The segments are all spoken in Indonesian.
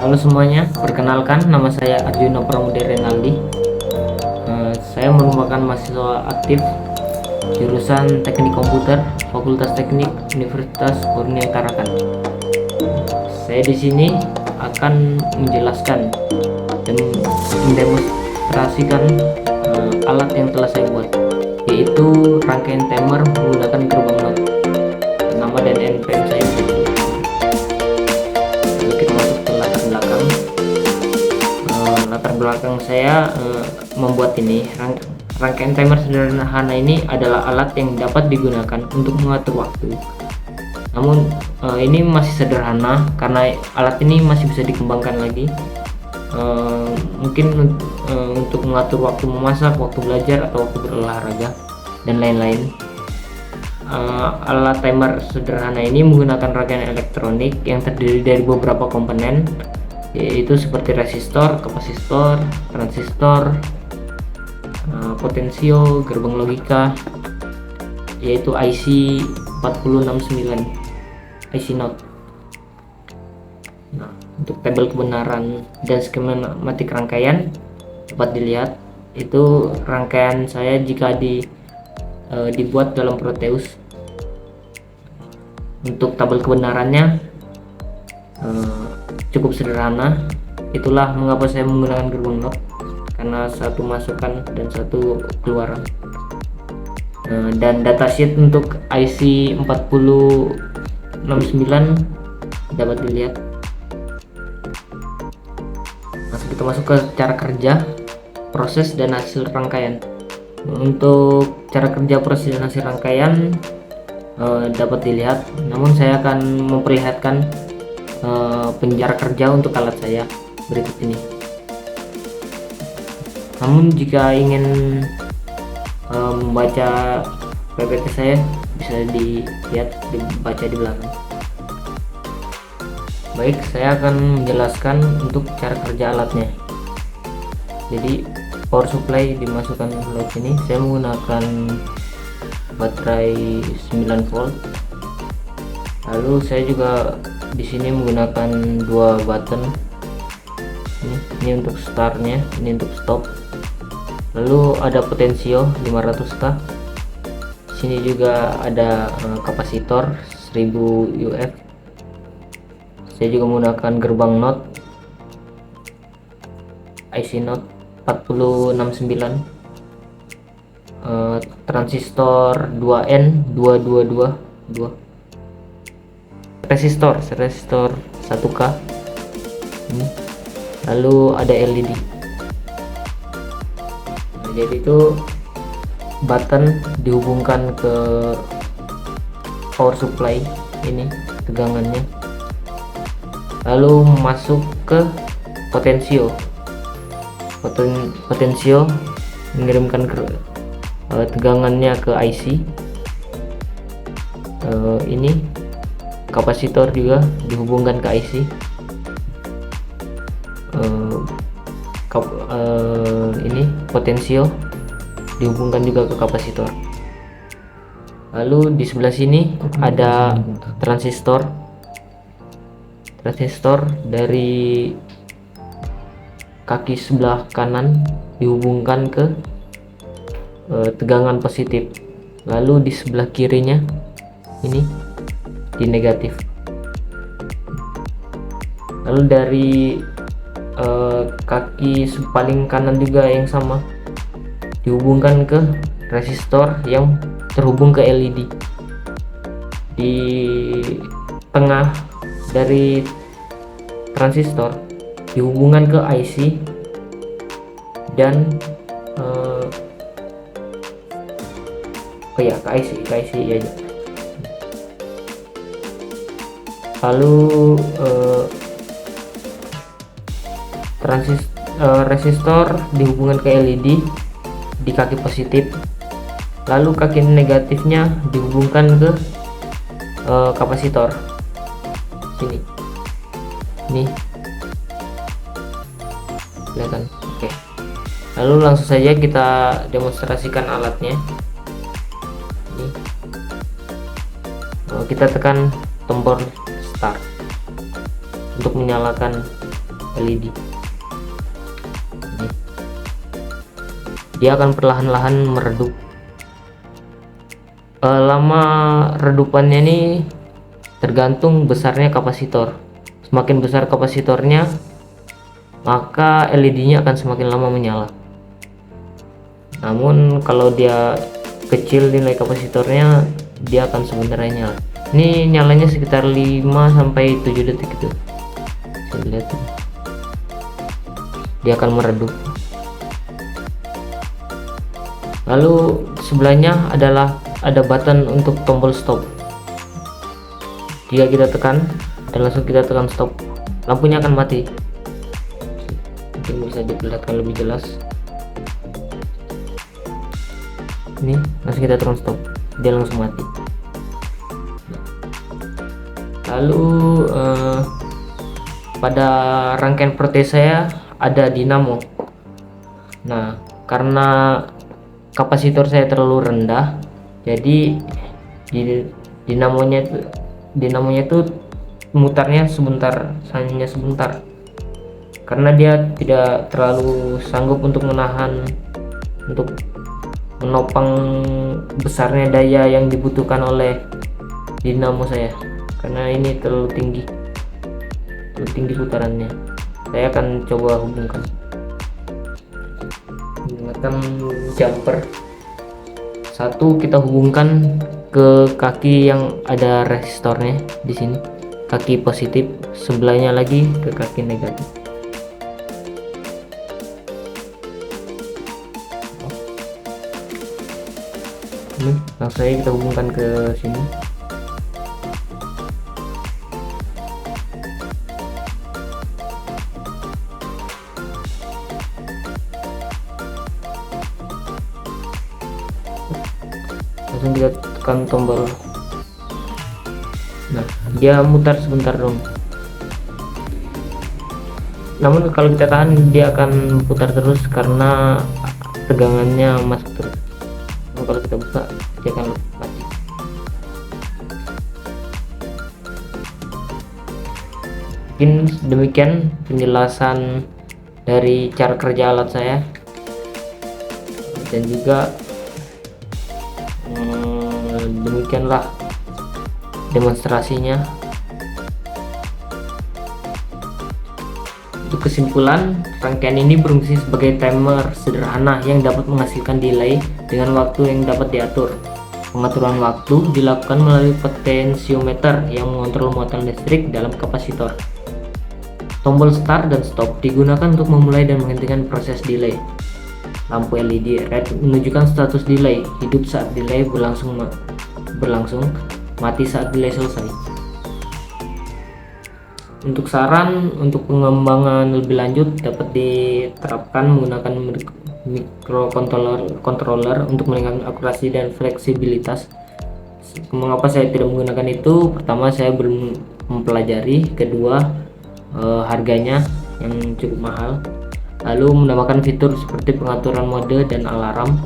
Halo semuanya, perkenalkan nama saya Arjuna Pramudia Renaldi. Saya merupakan mahasiswa aktif jurusan Teknik Komputer, Fakultas Teknik Universitas Kurnia Tarakan. Saya di sini akan menjelaskan dan mendemonstrasikan alat yang telah saya buat, yaitu rangkaian timer menggunakan gerbang not. Nama dan npm saya. Lalu kita masuk ke latar belakang. Latar belakang saya membuat ini rangkaian timer sederhana ini adalah alat yang dapat digunakan untuk mengatur waktu. Namun ini masih sederhana karena alat ini masih bisa dikembangkan lagi. Mungkin untuk mengatur waktu memasak, waktu belajar, atau waktu berolahraga dan lain-lain. Alat timer sederhana ini menggunakan rangkaian elektronik yang terdiri dari beberapa komponen, yaitu seperti resistor, kapasitor, transistor, potensio, gerbang logika, yaitu IC 4069, IC not. Nah, untuk tabel kebenaran dan skematik rangkaian dapat dilihat. Itu rangkaian saya jika dibuat dalam Proteus. Untuk tabel kebenarannya cukup sederhana. Itulah mengapa saya menggunakan gerbang not, karena satu masukan dan satu keluaran. Dan datasheet untuk IC 4069 dapat dilihat. Kita masuk ke cara kerja, proses, dan hasil rangkaian. Untuk cara kerja, proses, dan hasil rangkaian dapat dilihat, namun saya akan memperlihatkan penjara kerja untuk alat saya berikut ini. Namun jika ingin membaca PPT saya, bisa dilihat, dibaca di belakang. Baik, saya akan menjelaskan untuk cara kerja alatnya. Jadi power supply dimasukkan ke sini. Saya menggunakan baterai 9 volt. Lalu saya juga di sini menggunakan dua button. Ini untuk startnya, ini untuk stop. Lalu ada potensio 500k. Sini juga ada kapasitor 1000 UF. Saya juga menggunakan gerbang not, IC not 4069, transistor 2N 2222, resistor 1K. Lalu ada LED. Nah, jadi itu button dihubungkan ke power supply ini tegangannya, lalu masuk ke potensio. Potensio mengirimkan tegangannya ke IC. Ini kapasitor juga dihubungkan ke IC. Ini potensio dihubungkan juga ke kapasitor. Lalu di sebelah sini ada transistor dari kaki sebelah kanan dihubungkan ke tegangan positif. Lalu di sebelah kirinya ini di negatif. Lalu dari kaki paling kanan juga yang sama dihubungkan ke resistor yang terhubung ke LED. Di tengah dari transistor dihubungkan ke IC dan ke IC ya. Lalu resistor dihubungkan ke LED di kaki positif. Lalu kaki negatifnya dihubungkan ke kapasitor sini. Nih, kelihatan. Oke. Lalu langsung saja kita demonstrasikan alatnya. Ini. Kita tekan tombol start untuk menyalakan LED. Ini. Dia akan perlahan-lahan meredup. Lama redupannya ini tergantung besarnya kapasitor. Semakin besar kapasitornya, maka LED-nya akan semakin lama menyala. Namun kalau dia kecil nilai kapasitornya, dia akan sebenarnya nyala. Ini nyalanya sekitar 5-7 detik itu. Saya lihat, dia akan meredup. Lalu sebelahnya ada button untuk tombol stop. Jika kita tekan dan langsung kita tekan stop, lampunya akan mati. Mungkin bisa diperlihatkan lebih jelas. Ini langsung kita tekan stop, dia langsung mati. Lalu pada rangkaian protes saya ada dinamo. Nah, karena kapasitor saya terlalu rendah, jadi dinamonya itu mutarnya hanya sebentar, karena dia tidak terlalu sanggup untuk menopang besarnya daya yang dibutuhkan oleh dinamo saya, karena ini terlalu tinggi putarannya. Saya akan coba hubungkan menggunakan jumper. Satu kita hubungkan ke kaki yang ada resistornya di sini, kaki positif, sebelahnya lagi ke kaki negatif. Ini langsung saja kita hubungkan ke sini. Langsung kita tekan tombol. Nah, dia mutar sebentar dong. Namun kalau kita tahan, dia akan putar terus karena tegangannya masuk terus. Nah, kalau kita buka, dia akan mati. Mungkin demikian penjelasan dari cara kerja alat saya, dan juga demikianlah demonstrasinya. Untuk kesimpulan, rangkaian ini berfungsi sebagai timer sederhana yang dapat menghasilkan delay dengan waktu yang dapat diatur. Pengaturan waktu dilakukan melalui potensiometer yang mengontrol muatan listrik dalam kapasitor. Tombol start dan stop digunakan untuk memulai dan menghentikan proses delay. Lampu LED red menunjukkan status delay, hidup saat delay berlangsung, mati saat delay selesai. Untuk saran untuk pengembangan lebih lanjut dapat diterapkan menggunakan microcontroller untuk meningkatkan akurasi dan fleksibilitas. Mengapa saya tidak menggunakan itu? Pertama, saya belum mempelajari. Kedua, harganya yang cukup mahal. Lalu menambahkan fitur seperti pengaturan mode dan alarm,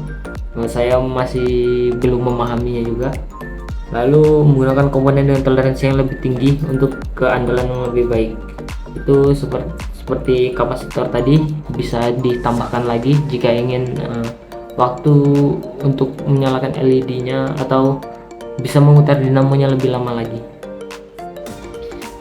saya masih belum memahaminya juga. Lalu menggunakan komponen dengan toleransi yang lebih tinggi untuk keandalan yang lebih baik. Itu seperti kapasitor tadi, bisa ditambahkan lagi jika ingin waktu untuk menyalakan LED-nya atau bisa memutar dinamonya lebih lama lagi.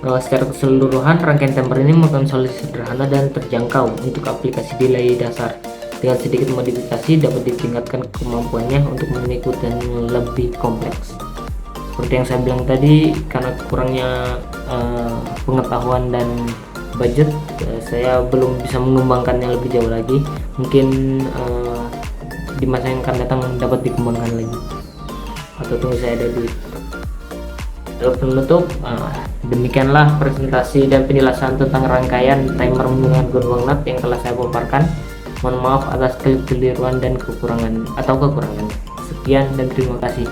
Secara keseluruhan, rangkaian timer ini merupakan solusi sederhana dan terjangkau untuk aplikasi delay dasar. Dengan sedikit modifikasi dapat ditingkatkan kemampuannya untuk mengikuti dan lebih kompleks. Seperti yang saya bilang tadi, karena kurangnya pengetahuan dan budget, saya belum bisa mengembangkannya lebih jauh lagi. Mungkin di masa yang akan datang dapat dikembangkan lagi, atau tunggu saya ada duit. Lalu penutup, demikianlah presentasi dan penjelasan tentang rangkaian timer menggunakan gelombang NAT yang telah saya paparkan. Mohon maaf atas kekeliruan dan kekurangan. Sekian dan terima kasih.